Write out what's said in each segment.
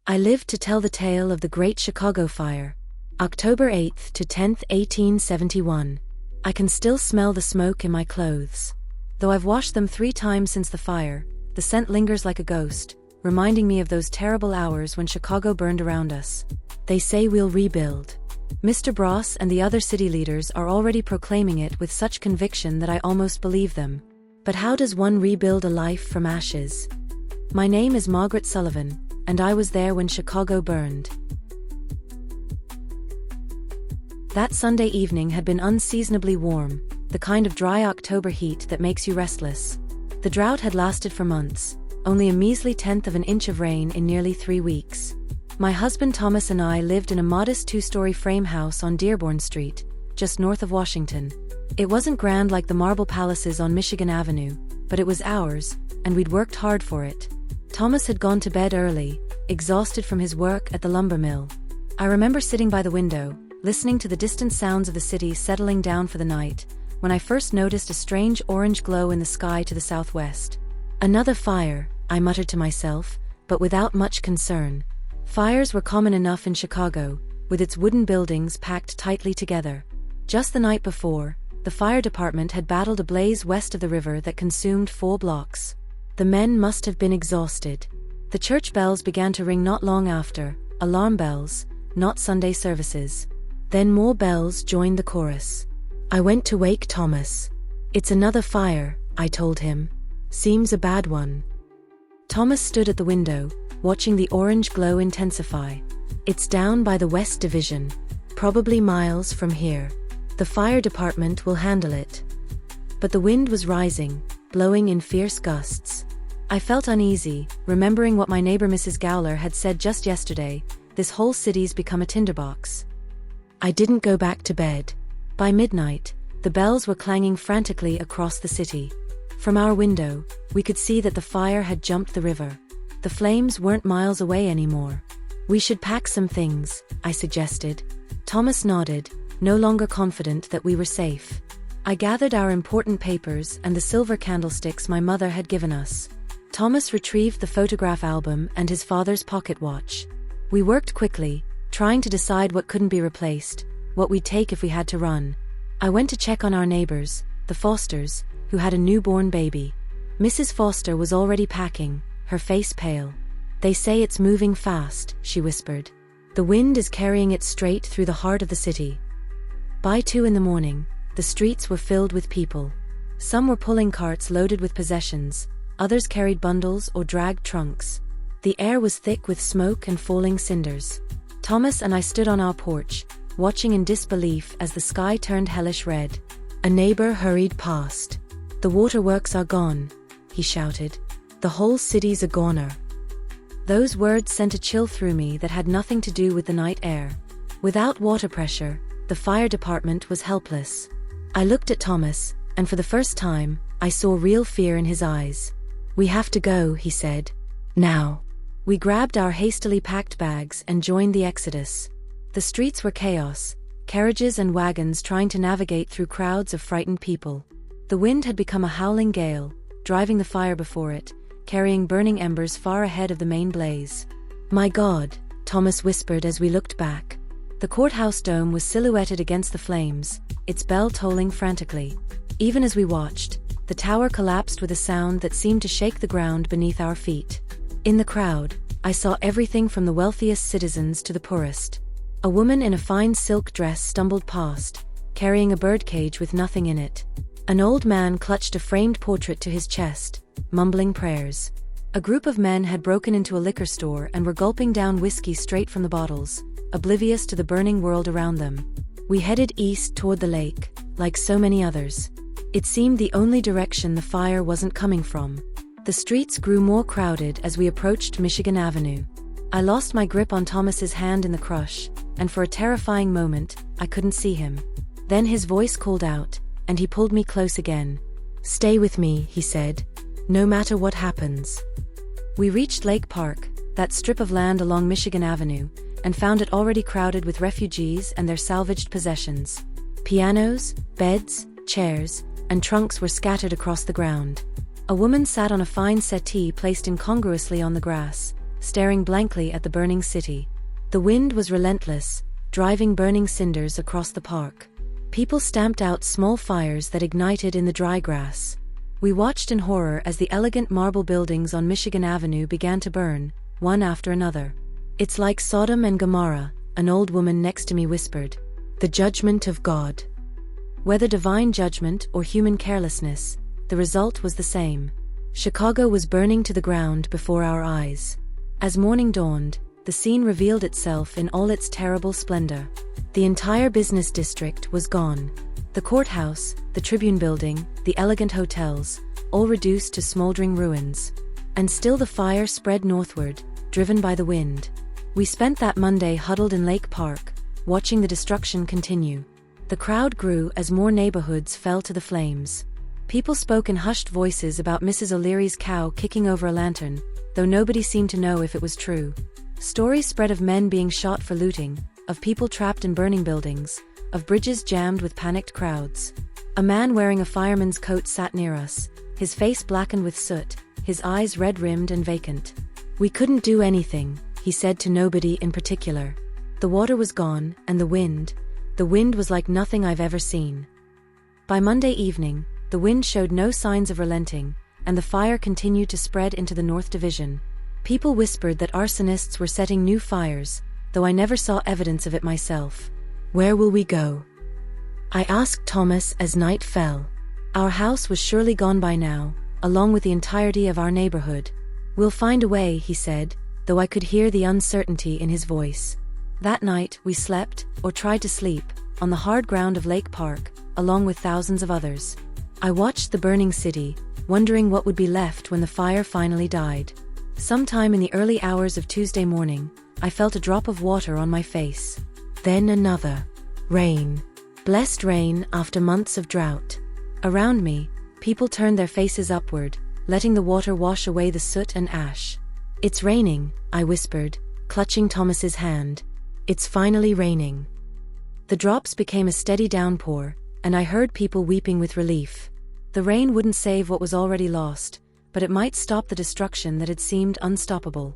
I lived to tell the tale of the Great Chicago Fire, October 8th to 10th, 1871. I can still smell the smoke in my clothes. Though I've washed them 3 times since the fire, the scent lingers like a ghost, reminding me of those terrible hours when Chicago burned around us. They say we'll rebuild. Mr. Bross and the other city leaders are already proclaiming it with such conviction that I almost believe them. But how does one rebuild a life from ashes? My name is Margaret Sullivan, and I was there when Chicago burned. That Sunday evening had been unseasonably warm, the kind of dry October heat that makes you restless. The drought had lasted for months, only a measly 1/10 of an inch of rain in nearly 3 weeks. My husband Thomas and I lived in a modest 2-story frame house on Dearborn Street, just north of Washington. It wasn't grand like the marble palaces on Michigan Avenue, but it was ours, and we'd worked hard for it. Thomas had gone to bed early, exhausted from his work at the lumber mill. I remember sitting by the window, listening to the distant sounds of the city settling down for the night, when I first noticed a strange orange glow in the sky to the southwest. Another fire, I muttered to myself, but without much concern. Fires were common enough in Chicago, with its wooden buildings packed tightly together. Just the night before, the fire department had battled a blaze west of the river that consumed 4 blocks. The men must have been exhausted. The church bells began to ring not long after, alarm bells, not Sunday services. Then more bells joined the chorus. I went to wake Thomas. "It's another fire," I told him. "Seems a bad one." Thomas stood at the window, watching the orange glow intensify. "It's down by the West Division, probably miles from here. The fire department will handle it." But the wind was rising, blowing in fierce gusts. I felt uneasy, remembering what my neighbor Mrs. Gowler had said just yesterday: this whole city's become a tinderbox. I didn't go back to bed. By midnight, the bells were clanging frantically across the city. From our window, we could see that the fire had jumped the river. The flames weren't miles away anymore. "We should pack some things," I suggested. Thomas nodded, no longer confident that we were safe. I gathered our important papers and the silver candlesticks my mother had given us. Thomas retrieved the photograph album and his father's pocket watch. We worked quickly, trying to decide what couldn't be replaced, what we'd take if we had to run. I went to check on our neighbors, the Fosters, who had a newborn baby. Mrs. Foster was already packing, her face pale. "They say it's moving fast," she whispered. "The wind is carrying it straight through the heart of the city." By 2 in the morning, the streets were filled with people. Some were pulling carts loaded with possessions, others carried bundles or dragged trunks. The air was thick with smoke and falling cinders. Thomas and I stood on our porch, watching in disbelief as the sky turned hellish red. A neighbor hurried past. "The waterworks are gone," he shouted. "The whole city's a goner." Those words sent a chill through me that had nothing to do with the night air. Without water pressure, the fire department was helpless. I looked at Thomas, and for the first time, I saw real fear in his eyes. "We have to go," he said. "Now." We grabbed our hastily packed bags and joined the exodus. The streets were chaos, carriages and wagons trying to navigate through crowds of frightened people. The wind had become a howling gale, driving the fire before it, carrying burning embers far ahead of the main blaze. "My God," Thomas whispered as we looked back. The courthouse dome was silhouetted against the flames, its bell tolling frantically. Even as we watched, the tower collapsed with a sound that seemed to shake the ground beneath our feet. In the crowd, I saw everything from the wealthiest citizens to the poorest. A woman in a fine silk dress stumbled past, carrying a birdcage with nothing in it. An old man clutched a framed portrait to his chest, mumbling prayers. A group of men had broken into a liquor store and were gulping down whiskey straight from the bottles, oblivious to the burning world around them. We headed east toward the lake, like so many others. It seemed the only direction the fire wasn't coming from. The streets grew more crowded as we approached Michigan Avenue. I lost my grip on Thomas's hand in the crush, and for a terrifying moment, I couldn't see him. Then his voice called out, and he pulled me close again. "Stay with me," he said. "No matter what happens." We reached Lake Park, that strip of land along Michigan Avenue, and found it already crowded with refugees and their salvaged possessions. Pianos, beds, chairs, and trunks were scattered across the ground. A woman sat on a fine settee placed incongruously on the grass, staring blankly at the burning city. The wind was relentless, driving burning cinders across the park. People stamped out small fires that ignited in the dry grass. We watched in horror as the elegant marble buildings on Michigan Avenue began to burn, one after another. "It's like Sodom and Gomorrah," an old woman next to me whispered. "The judgment of God." Whether divine judgment or human carelessness, the result was the same. Chicago was burning to the ground before our eyes. As morning dawned, the scene revealed itself in all its terrible splendor. The entire business district was gone. The courthouse, the Tribune building, the elegant hotels, all reduced to smoldering ruins. And still the fire spread northward, driven by the wind. We spent that Monday huddled in Lake Park, watching the destruction continue. The crowd grew as more neighborhoods fell to the flames. People spoke in hushed voices about Mrs. O'Leary's cow kicking over a lantern, though nobody seemed to know if it was true. Stories spread of men being shot for looting, of people trapped in burning buildings, of bridges jammed with panicked crowds. A man wearing a fireman's coat sat near us, his face blackened with soot, his eyes red-rimmed and vacant. "We couldn't do anything," he said to nobody in particular. "The water was gone, and the wind was like nothing I've ever seen." By Monday evening, the wind showed no signs of relenting, and the fire continued to spread into the North Division. People whispered that arsonists were setting new fires, though I never saw evidence of it myself. "Where will we go?" I asked Thomas as night fell. Our house was surely gone by now, along with the entirety of our neighborhood. "We'll find a way," he said, though I could hear the uncertainty in his voice. That night, we slept, or tried to sleep, on the hard ground of Lake Park, along with thousands of others. I watched the burning city, wondering what would be left when the fire finally died. Sometime in the early hours of Tuesday morning, I felt a drop of water on my face. Then another. Rain. Blessed rain after months of drought. Around me, people turned their faces upward, letting the water wash away the soot and ash. "It's raining," I whispered, clutching Thomas's hand. "It's finally raining." The drops became a steady downpour, and I heard people weeping with relief. The rain wouldn't save what was already lost, but it might stop the destruction that had seemed unstoppable.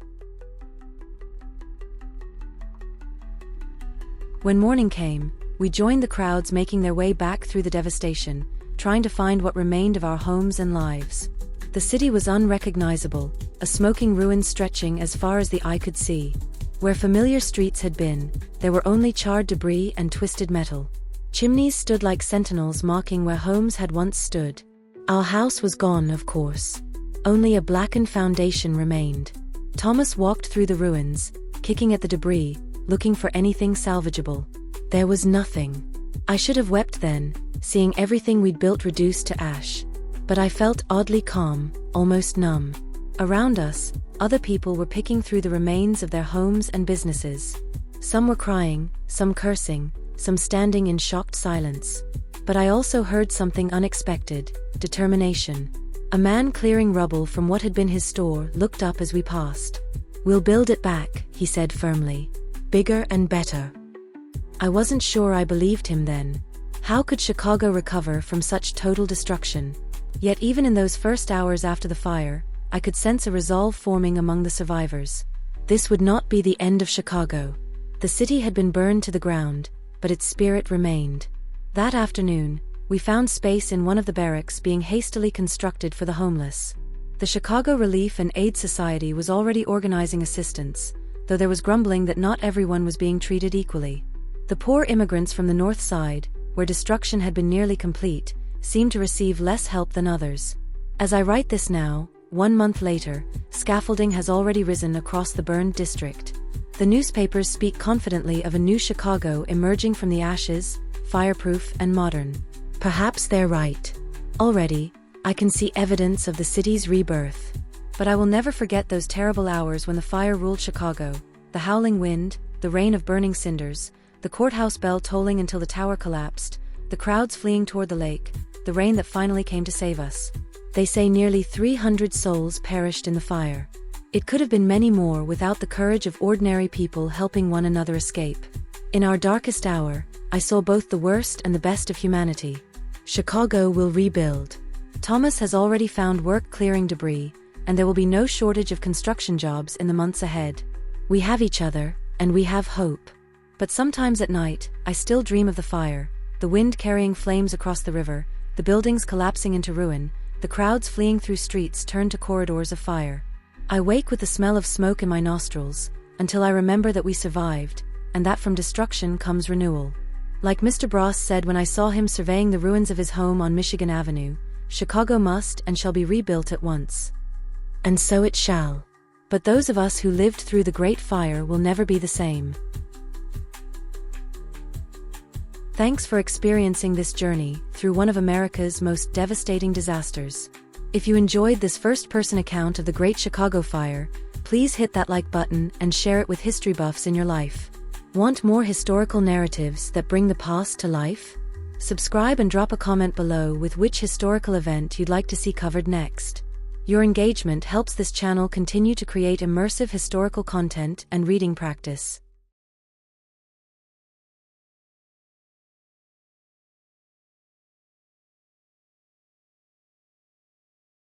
When morning came, we joined the crowds making their way back through the devastation, trying to find what remained of our homes and lives. The city was unrecognizable, a smoking ruin stretching as far as the eye could see. Where familiar streets had been, there were only charred debris and twisted metal. Chimneys stood like sentinels marking where homes had once stood. Our house was gone, of course. Only a blackened foundation remained. Thomas walked through the ruins, kicking at the debris, looking for anything salvageable. There was nothing. I should have wept then, seeing everything we'd built reduced to ash. But I felt oddly calm, almost numb. Around us, other people were picking through the remains of their homes and businesses. Some were crying, some cursing, some standing in shocked silence. But I also heard something unexpected: determination. A man clearing rubble from what had been his store looked up as we passed. "We'll build it back," he said firmly. "Bigger and better." I wasn't sure I believed him then. How could Chicago recover from such total destruction? Yet even in those first hours after the fire, I could sense a resolve forming among the survivors. This would not be the end of Chicago. The city had been burned to the ground, but its spirit remained. That afternoon, we found space in one of the barracks being hastily constructed for the homeless. The Chicago Relief and Aid Society was already organizing assistance, though there was grumbling that not everyone was being treated equally. The poor immigrants from the North Side, where destruction had been nearly complete, seemed to receive less help than others. As I write this now, 1 month later, scaffolding has already risen across the burned district. The newspapers speak confidently of a new Chicago emerging from the ashes, fireproof and modern. Perhaps they're right. Already, I can see evidence of the city's rebirth. But I will never forget those terrible hours when the fire ruled Chicago, the howling wind, the rain of burning cinders, the courthouse bell tolling until the tower collapsed, the crowds fleeing toward the lake, the rain that finally came to save us. They say nearly 300 souls perished in the fire. It could have been many more without the courage of ordinary people helping one another escape. In our darkest hour, I saw both the worst and the best of humanity. Chicago will rebuild. Thomas has already found work clearing debris, and there will be no shortage of construction jobs in the months ahead. We have each other, and we have hope. But sometimes at night, I still dream of the fire, the wind carrying flames across the river, the buildings collapsing into ruin, the crowds fleeing through streets turned to corridors of fire. I wake with the smell of smoke in my nostrils, until I remember that we survived, and that from destruction comes renewal. Like Mr. Bross said when I saw him surveying the ruins of his home on Michigan Avenue, Chicago must and shall be rebuilt at once. And so it shall. But those of us who lived through the Great Fire will never be the same. Thanks for experiencing this journey through one of America's most devastating disasters. If you enjoyed this first-person account of the Great Chicago Fire, please hit that like button and share it with history buffs in your life. Want more historical narratives that bring the past to life? Subscribe and drop a comment below with which historical event you'd like to see covered next. Your engagement helps this channel continue to create immersive historical content and reading practice.